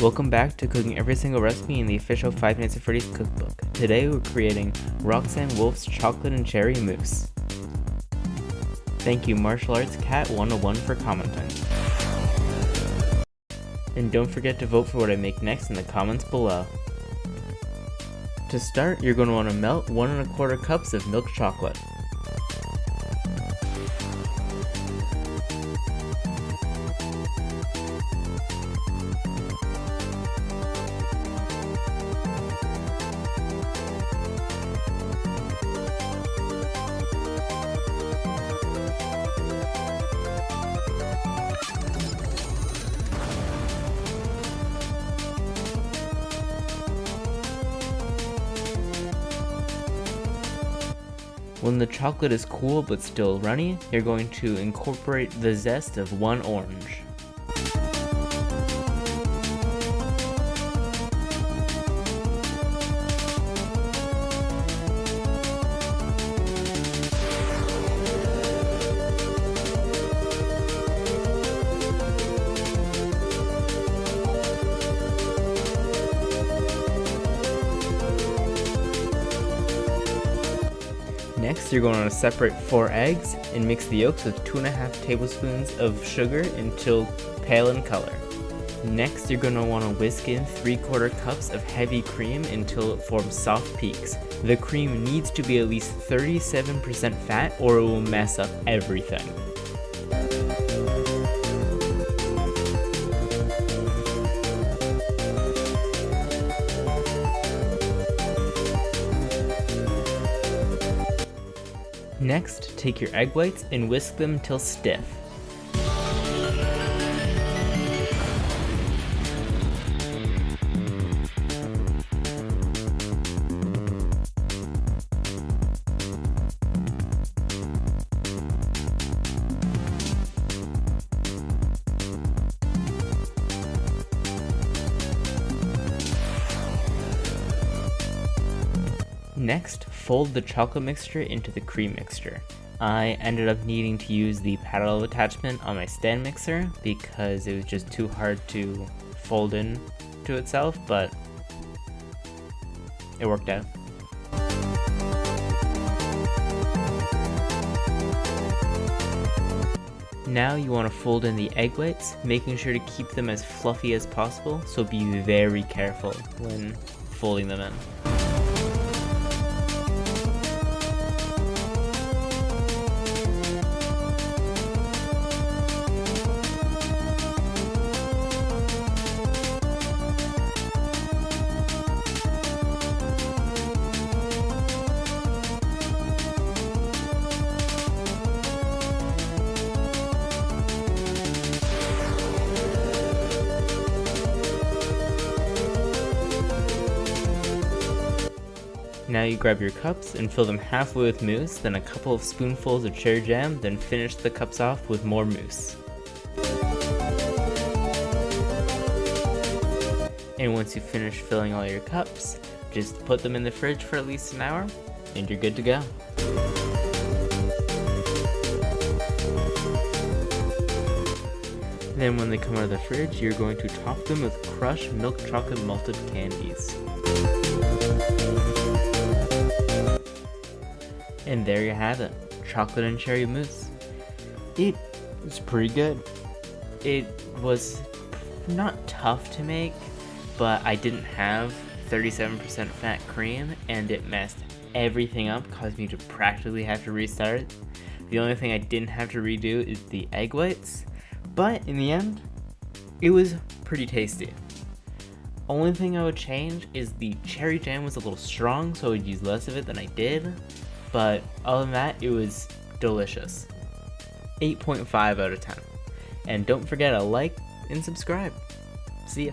Welcome back to cooking every single recipe in the official 5 Nights at Freddy's cookbook. Today we're creating Roxanne Wolf's chocolate and cherry mousse. Thank you Martial Arts Cat 101 for commenting. And don't forget to vote for what I make next in the comments below. To start, you're going to want to melt 1 1/4 cups of milk chocolate. When the chocolate is cool but still runny, you're going to incorporate the zest of 1 orange. Next, you're going to separate 4 eggs and mix the yolks with 2½ tablespoons of sugar until pale in color. Next, you're going to want to whisk in 3/4 cups of heavy cream until it forms soft peaks. The cream needs to be at least 37% fat or it will mess up everything. Next, take your egg whites and whisk them till stiff. Next, fold the chocolate mixture into the cream mixture. I ended up needing to use the paddle attachment on my stand mixer because it was just too hard to fold in to itself, but it worked out. Now you want to fold in the egg whites, making sure to keep them as fluffy as possible, so be very careful when folding them in. Now you grab your cups and fill them halfway with mousse, then a couple of spoonfuls of cherry jam, then finish the cups off with more mousse. And once you finish filling all your cups, just put them in the fridge for at least an hour, and you're good to go. Then when they come out of the fridge, you're going to top them with crushed milk chocolate malted candies. And there you have it, chocolate and cherry mousse. It was pretty good. It was not tough to make, but I didn't have 37% fat cream and it messed everything up, caused me to practically have to restart it. The only thing I didn't have to redo is the egg whites, but in the end, it was pretty tasty. Only thing I would change is the cherry jam was a little strong, so I would use less of it than I did. But other than that, it was delicious. 8.5 out of 10. And don't forget to like and subscribe. See ya.